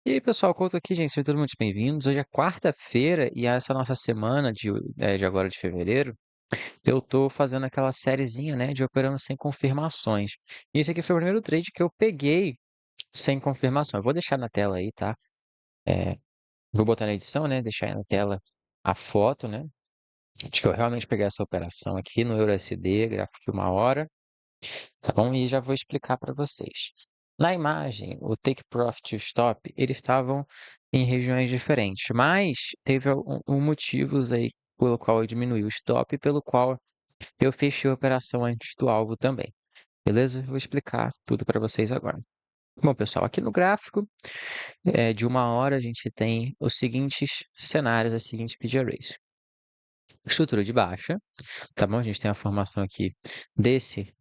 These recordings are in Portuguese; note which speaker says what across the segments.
Speaker 1: E aí, pessoal, Couto aqui, gente, sejam todos muito bem-vindos. Hoje é quarta-feira e essa nossa semana de agora de fevereiro, eu tô fazendo aquela sériezinha, né, de operando sem confirmações. E esse aqui foi o primeiro trade que eu peguei sem confirmação. Eu vou deixar na tela aí, tá? É, vou botar na edição, né, deixar aí na tela a foto, né, de que eu realmente peguei essa operação aqui no EURUSD, gráfico de 1 hora. Tá bom? E já vou explicar para vocês. Na imagem, o Take Profit e o Stop, eles estavam em regiões diferentes, mas teve motivos aí pelo qual eu diminui o stop e pelo qual eu fechei a operação antes do alvo também. Beleza? Vou explicar tudo para vocês agora. Bom, pessoal, aqui no gráfico de 1 hora a gente tem os seguintes cenários, as seguintes P/G rates. Estrutura de baixa, tá bom? A gente tem a formação aqui desse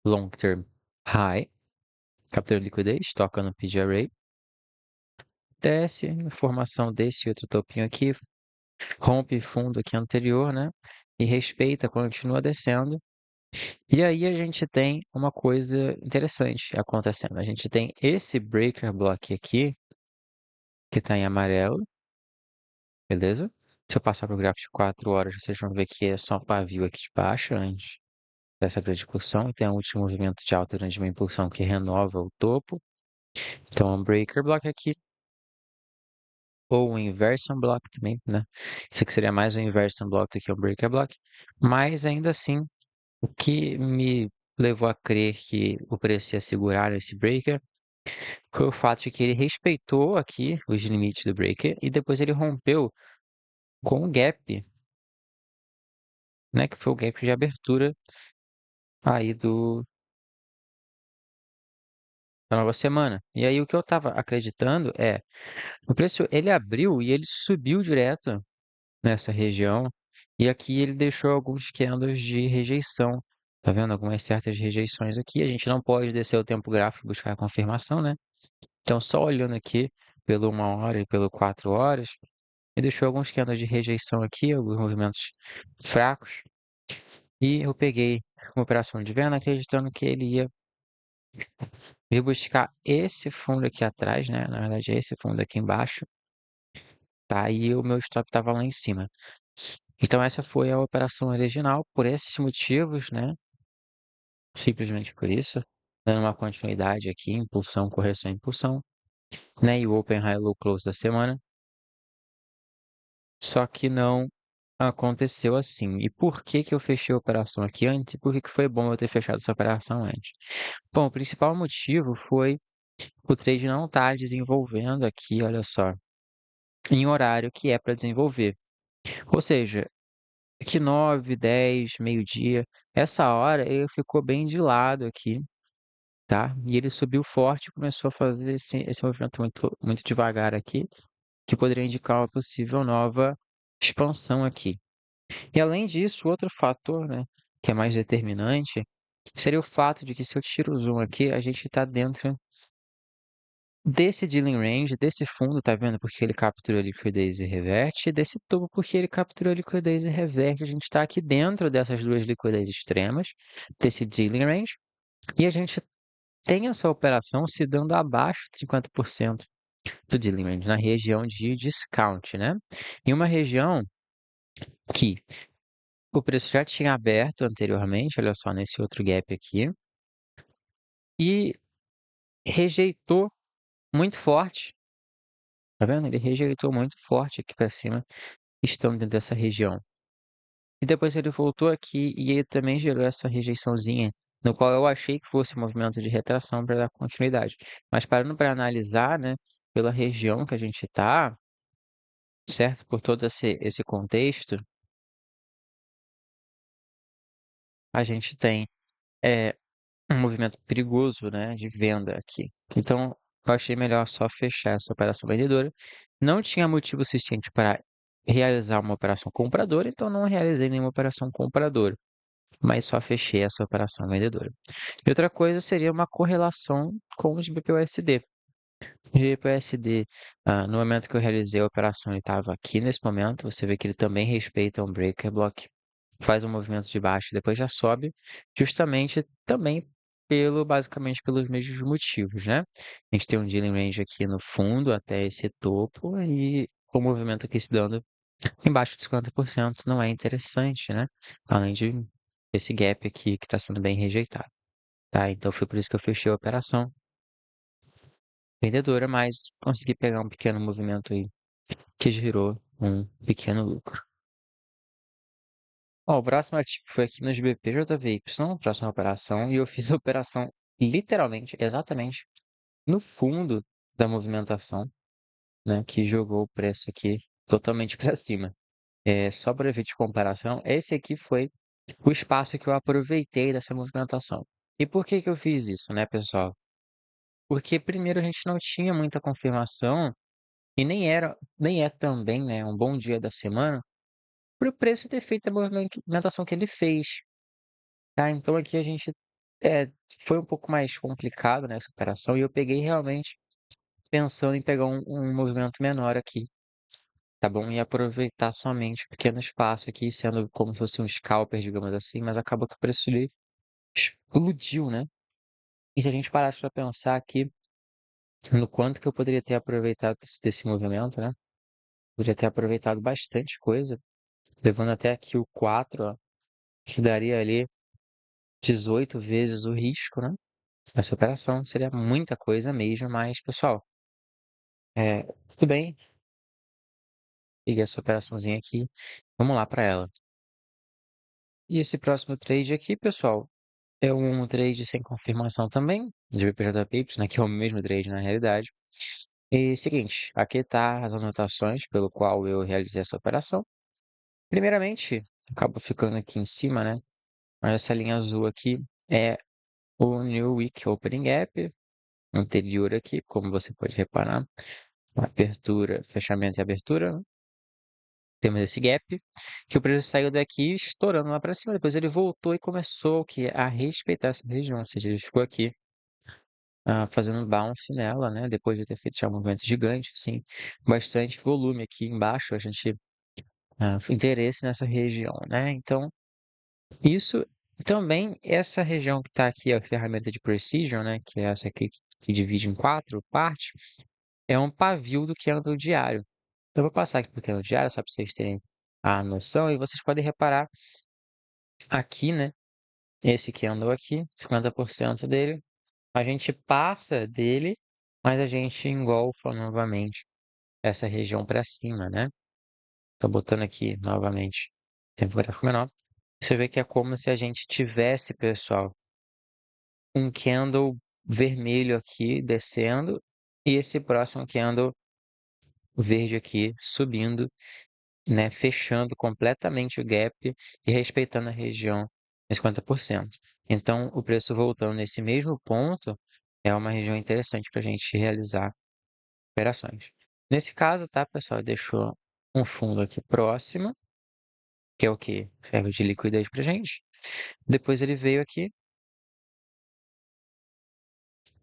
Speaker 1: long term high, captura de liquidez, toca no P/G Array, desce, formação desse outro topinho aqui, rompe fundo aqui anterior, né? E respeita, continua descendo. E aí a gente tem uma coisa interessante acontecendo. A gente tem esse breaker block aqui, que está em amarelo, beleza? Se eu passar para o gráfico de 4 horas, vocês vão ver que é só um pavio aqui de baixo antes dessa grande impulsão. E tem um último movimento de alta durante uma impulsão que renova o topo. Então, um breaker block aqui, ou um inversion block também, né? Isso aqui seria mais um inversion block do que um breaker block. Mas ainda assim, o que me levou a crer que o preço ia segurar esse breaker foi o fato de que ele respeitou aqui os limites do breaker e depois ele rompeu com o gap, né? Que foi o gap de abertura aí da nova semana. E aí o que eu estava acreditando é, o preço ele abriu e ele subiu direto nessa região. E aqui ele deixou alguns candles de rejeição. Tá vendo? Algumas certas rejeições aqui. A gente não pode descer o tempo gráfico e buscar a confirmação, né? Então, só olhando aqui pelo 1 hora e pelo 4 horas, ele deixou alguns candles de rejeição aqui, alguns movimentos fracos. E eu peguei uma operação de venda acreditando que ele ia vir buscar esse fundo aqui atrás, né? Na verdade, é esse fundo aqui embaixo. Tá? E o meu stop estava lá em cima. Então essa foi a operação original, por esses motivos, né? Simplesmente por isso, dando uma continuidade aqui, impulsão, correção, impulsão, né? E o Open High Low Close da semana. Só que não aconteceu assim. E por que que eu fechei a operação aqui antes? E por que que foi bom eu ter fechado essa operação antes? Bom, o principal motivo foi o trade não estar desenvolvendo aqui, olha só, em horário que é para desenvolver. Ou seja, que 9, 10, meio-dia, essa hora ele ficou bem de lado aqui, tá? E ele subiu forte e começou a fazer esse movimento muito devagar aqui, que poderia indicar uma possível nova expansão aqui. E além disso, outro fator, né, que é mais determinante, seria o fato de que se eu tiro o zoom aqui, a gente está dentro desse dealing range, desse fundo, tá vendo? Porque ele capturou a liquidez e reverte, e desse tubo porque ele capturou a liquidez e reverte. A gente está aqui dentro dessas duas liquidez extremas, desse dealing range, e a gente tem essa operação se dando abaixo de 50% do dealing range, na região de discount, né? Em uma região que o preço já tinha aberto anteriormente, olha só, nesse outro gap aqui, e rejeitou muito forte, tá vendo? Ele rejeitou muito forte aqui para cima, estando dentro dessa região. E depois ele voltou aqui e ele também gerou essa rejeiçãozinha, no qual eu achei que fosse um movimento de retração para dar continuidade. Mas parando para analisar, né, pela região que a gente está, certo? Por todo esse contexto, a gente tem um movimento perigoso, né, de venda aqui. Então, eu achei melhor só fechar essa operação vendedora. Não tinha motivo suficiente para realizar uma operação compradora, então não realizei nenhuma operação compradora, mas só fechei essa operação vendedora. E outra coisa seria uma correlação com os BPUSD. O BPUSD, no momento que eu realizei a operação, ele estava aqui nesse momento. Você vê que ele também respeita um breaker block, faz um movimento de baixo e depois já sobe, justamente também basicamente pelos mesmos motivos, né? A gente tem um dealing range aqui no fundo até esse topo e o movimento aqui se dando embaixo de 50% não é interessante, né? Além de esse gap aqui que está sendo bem rejeitado, tá? Então foi por isso que eu fechei a operação vendedora, mas consegui pegar um pequeno movimento aí que gerou um pequeno lucro. Ó, o próximo ativo foi aqui nos BPJVY, próxima operação, e eu fiz a operação literalmente, exatamente, no fundo da movimentação, né, que jogou o preço aqui totalmente para cima. Só para efeito de comparação, esse aqui foi o espaço que eu aproveitei dessa movimentação. E por que que eu fiz isso, né, pessoal? Porque primeiro a gente não tinha muita confirmação e nem é também, né, um bom dia da semana para o preço ter feito a movimentação que ele fez, tá? Então aqui a gente é, foi um pouco mais complicado nessa operação e eu peguei realmente pensando em pegar um movimento menor aqui, tá bom? E aproveitar somente o pequeno espaço aqui, sendo como se fosse um scalper, digamos assim, mas acabou que o preço dele explodiu, né? E se a gente parasse para pensar aqui no quanto que eu poderia ter aproveitado desse movimento, né? Poderia ter aproveitado bastante coisa, levando até aqui o 4, ó, que daria ali 18 vezes o risco, né? Essa operação seria muita coisa mesmo, mas, pessoal, tudo bem, peguei essa operaçãozinha aqui, vamos lá para ela. E esse próximo trade aqui, pessoal, é um trade sem confirmação também, de BPJPY, né, que é o mesmo trade na realidade. E seguinte, aqui tá as anotações pelo qual eu realizei essa operação. Primeiramente, acaba ficando aqui em cima, né? Mas essa linha azul aqui é o New Week Opening Gap anterior aqui, como você pode reparar. Abertura, fechamento e abertura. Temos esse gap, que o preço saiu daqui estourando lá para cima, depois ele voltou e começou a respeitar essa região, ou seja, ele ficou aqui fazendo bounce nela, né? Depois de ter feito já um movimento gigante, assim, bastante volume aqui embaixo, a gente interesse nessa região, né? Então, isso também, essa região que está aqui, a ferramenta de Precision, né? Que é essa aqui que divide em 4 partes, é um pavio do candle diário. Então, eu vou passar aqui para o candle diário, só para vocês terem a noção, e vocês podem reparar aqui, né? Esse candle aqui, 50% dele, a gente passa dele, mas a gente engolfa novamente essa região para cima, né? Tô botando aqui novamente tempo gráfico menor. Você vê que é como se a gente tivesse, pessoal, um candle vermelho aqui descendo e esse próximo candle verde aqui subindo, né, fechando completamente o gap e respeitando a região de 50%. Então, o preço voltando nesse mesmo ponto é uma região interessante para a gente realizar operações. Nesse caso, tá, pessoal, deixou um fundo aqui próximo, que é o que serve de liquidez para a gente. Depois ele veio aqui,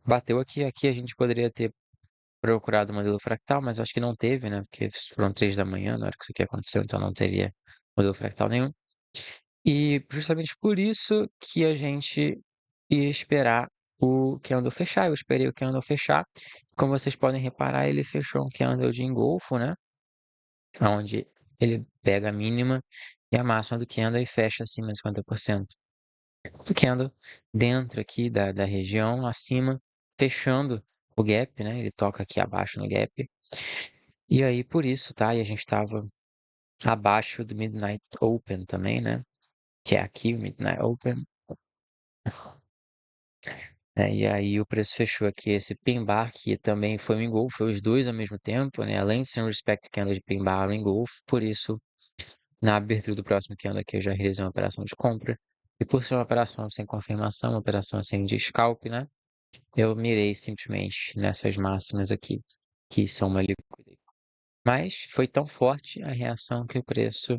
Speaker 1: bateu aqui. Aqui a gente poderia ter procurado o modelo fractal, mas acho que não teve, né? Porque foram 3 da manhã na hora que isso aqui aconteceu, então não teria modelo fractal nenhum. E justamente por isso que a gente ia esperar o candle fechar. Eu esperei o candle fechar. Como vocês podem reparar, ele fechou um candle de engolfo, né? Onde ele pega a mínima e a máxima do candle e fecha acima de 50% do candle dentro aqui da região, acima, fechando o gap, né? Ele toca aqui abaixo no gap. E aí, por isso, tá? E a gente estava abaixo do Midnight Open também, né? Que é aqui o Midnight Open. E aí o preço fechou aqui esse pin bar, que também foi um engolfo, foi os dois ao mesmo tempo, né? Além de ser um respect candle de pin bar, um engolfo. Por isso, na abertura do próximo candle aqui, eu já realizei uma operação de compra. E por ser uma operação sem confirmação, uma operação assim de scalp, né? Eu mirei simplesmente nessas máximas aqui, que são uma liquidez. Mas foi tão forte a reação que o preço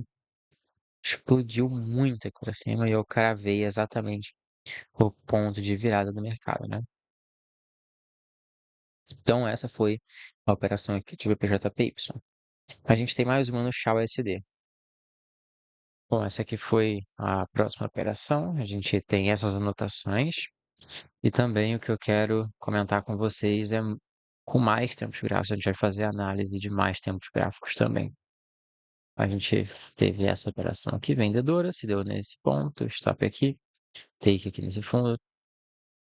Speaker 1: explodiu muito aqui para cima e eu cravei exatamente o ponto de virada do mercado, né? Então essa foi a operação aqui de BPJPY. A gente tem mais uma no Shao SD. Bom, essa aqui foi a próxima operação. A gente tem essas anotações. E também o que eu quero comentar com vocês é com mais tempos gráficos, a gente vai fazer análise de mais tempos gráficos também. A gente teve essa operação aqui, vendedora, se deu nesse ponto, stop aqui, take aqui nesse fundo,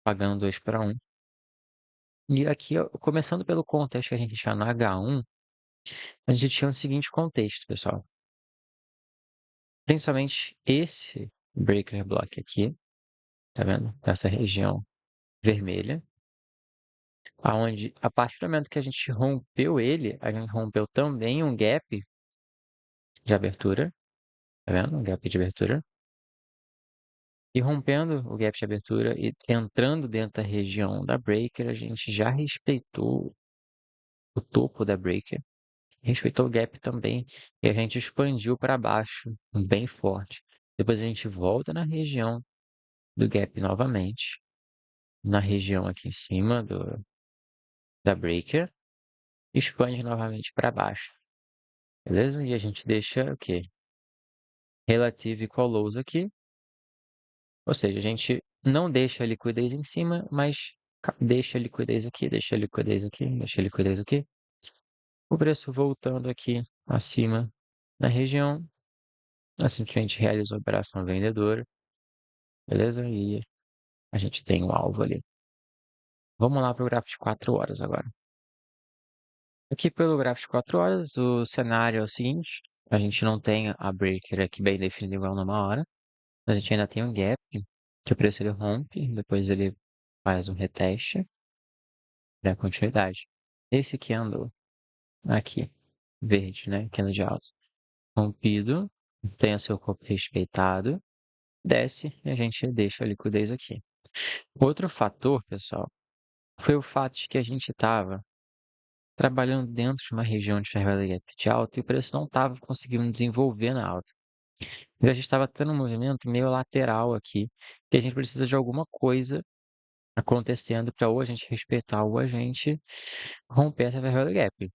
Speaker 1: pagando 2 para 1. E aqui, ó, começando pelo contexto que a gente tinha no H1, a gente tinha o seguinte contexto, pessoal. Principalmente esse breaker block aqui, tá vendo? Dessa região vermelha, aonde a partir do momento que a gente rompeu ele, a gente rompeu também um gap de abertura, tá vendo? Um gap de abertura. E rompendo o gap de abertura e entrando dentro da região da breaker, a gente já respeitou o topo da breaker, respeitou o gap também e a gente expandiu para baixo, bem forte. Depois a gente volta na região do gap novamente, na região aqui em cima da breaker, expande novamente para baixo, beleza? E a gente deixa o quê? Relative close aqui, ou seja, a gente não deixa a liquidez em cima, mas deixa a liquidez aqui, deixa a liquidez aqui, deixa a liquidez aqui. O preço voltando aqui acima na região, nós simplesmente realiza a operação vendedora, beleza? E a gente tem um alvo ali. Vamos lá para o gráfico de 4 horas agora. Aqui pelo gráfico de 4 horas, o cenário é o seguinte, a gente não tem a breaker aqui bem definida igual numa hora, a gente ainda tem um gap, que o preço ele rompe, depois ele faz um reteste para continuidade. Esse candle aqui, verde, né, candle de alta, rompido, tem o seu corpo respeitado, desce e a gente deixa a liquidez aqui. Outro fator, pessoal, foi o fato de que a gente estava trabalhando dentro de uma região de fair value gap de alta e o preço não estava conseguindo desenvolver na alta. Então a gente estava tendo um movimento meio lateral aqui, que a gente precisa de alguma coisa acontecendo para ou a gente respeitar ou a gente romper essa fair value gap.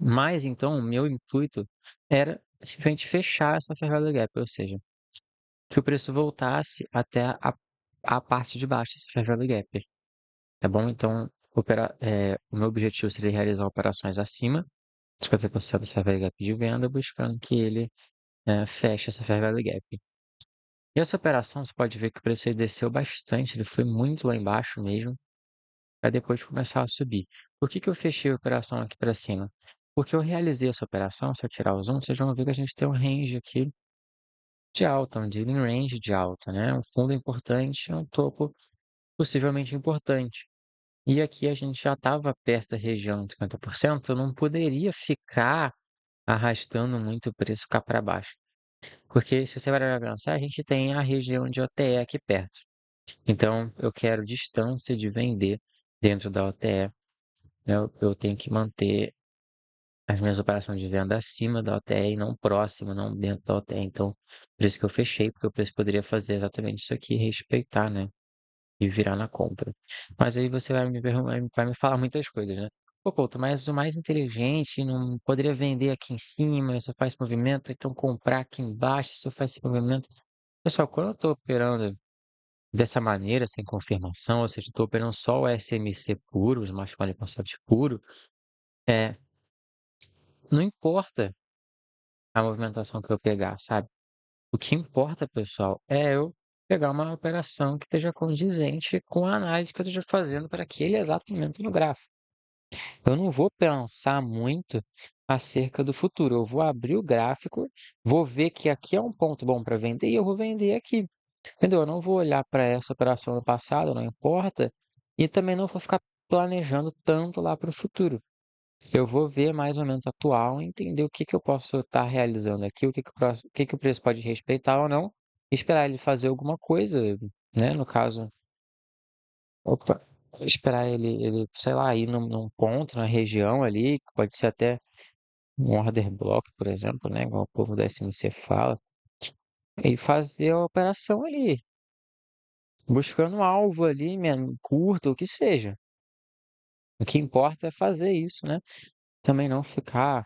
Speaker 1: Mas então o meu intuito era simplesmente fechar essa fair value gap, ou seja, que o preço voltasse até a parte de baixo dessa fair value gap. Tá bom? Então, o meu objetivo seria realizar operações acima de 50% dessa fair gap de venda, buscando que ele feche essa fair value gap. E essa operação, você pode ver que o preço ele desceu bastante, ele foi muito lá embaixo mesmo, para depois começar a subir. Por que que eu fechei a operação aqui para cima? Porque eu realizei essa operação, se eu tirar o zoom, vocês vão ver que a gente tem um range aqui de alta, um dealing range de alta, né? Um fundo importante, um topo possivelmente importante. E aqui a gente já estava perto da região de 50%, eu não poderia ficar arrastando muito o preço cá para baixo. Porque se você vai pensar, a gente tem a região de OTE aqui perto. Então, eu quero distância de vender dentro da OTE. Eu tenho que manter as minhas operações de venda acima da OTE e não próximo, não dentro da OTE. Então, por isso que eu fechei, porque o preço poderia fazer exatamente isso aqui, respeitar, né? E virar na compra. Mas aí você vai me falar muitas coisas, né? Pô, Couto, mas o mais inteligente não poderia vender aqui em cima, isso faz movimento, então comprar aqui embaixo, isso faz esse movimento. Pessoal, quando eu estou operando dessa maneira, sem confirmação, ou seja, estou operando só o SMC puro, o Smart Money Concept puro, é, não importa a movimentação que eu pegar, sabe? O que importa, pessoal, é eu pegar uma operação que esteja condizente com a análise que eu esteja fazendo para aquele exato momento no gráfico. Eu não vou pensar muito acerca do futuro. Eu vou abrir o gráfico, vou ver que aqui é um ponto bom para vender e eu vou vender aqui. Entendeu? Eu não vou olhar para essa operação do passado, não importa, e também não vou ficar planejando tanto lá para o futuro. Eu vou ver mais ou menos atual, entender o que que eu posso estar realizando aqui, o que que o preço pode respeitar ou não, esperar ele fazer alguma coisa, né? No caso, opa, esperar ele, sei lá, ir num ponto, na região ali, que pode ser até um order block, por exemplo, né? Igual o povo da SMC fala, e fazer a operação ali, buscando um alvo ali, curto, o que seja. O que importa é fazer isso, né? Também não ficar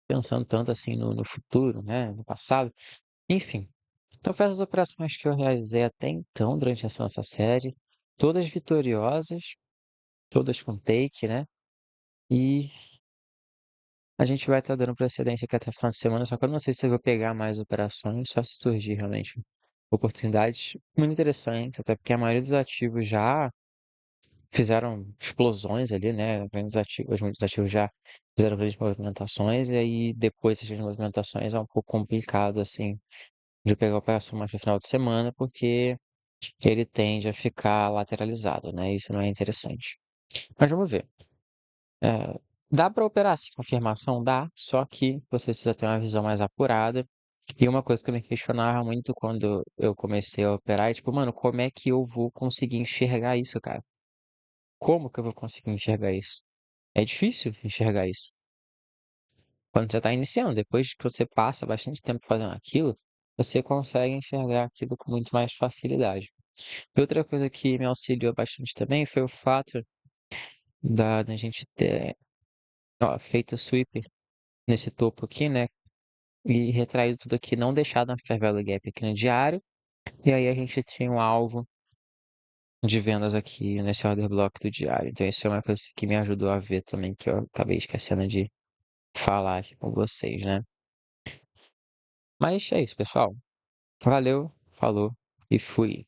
Speaker 1: pensando tanto assim no futuro, né? No passado. Enfim, Então foi essas operações que eu realizei até então, durante essa nossa série, todas vitoriosas, todas com take, né? E a gente vai estar dando precedência aqui até o final de semana, só que eu não sei se eu vou pegar mais operações, só se surgir realmente oportunidades muito interessantes, até porque a maioria dos ativos já fizeram explosões ali, né? Grandes ativos, muitos ativos já fizeram grandes movimentações, e aí depois dessas movimentações é um pouco complicado, assim, de pegar a operação mais no final de semana, porque ele tende a ficar lateralizado, né? Isso não é interessante. Mas vamos ver. É, dá para operar sem confirmação? Dá, só que você precisa ter uma visão mais apurada. E uma coisa que eu me questionava muito quando eu comecei a operar é tipo, mano, como é que eu vou conseguir enxergar isso, cara? Como que eu vou conseguir enxergar isso? É difícil enxergar isso. Quando você está iniciando, depois que você passa bastante tempo fazendo aquilo, você consegue enxergar aquilo com muito mais facilidade. E outra coisa que me auxiliou bastante também foi o fato da gente ter ó, feito o sweep nesse topo aqui, né? E retraído tudo aqui, não deixado na Fair Value Gap aqui no diário. E aí a gente tinha um alvo de vendas aqui nesse order block do diário. Então isso é uma coisa que me ajudou a ver também, que eu acabei esquecendo de falar aqui com vocês, né? Mas é isso, pessoal. Valeu, falou e fui.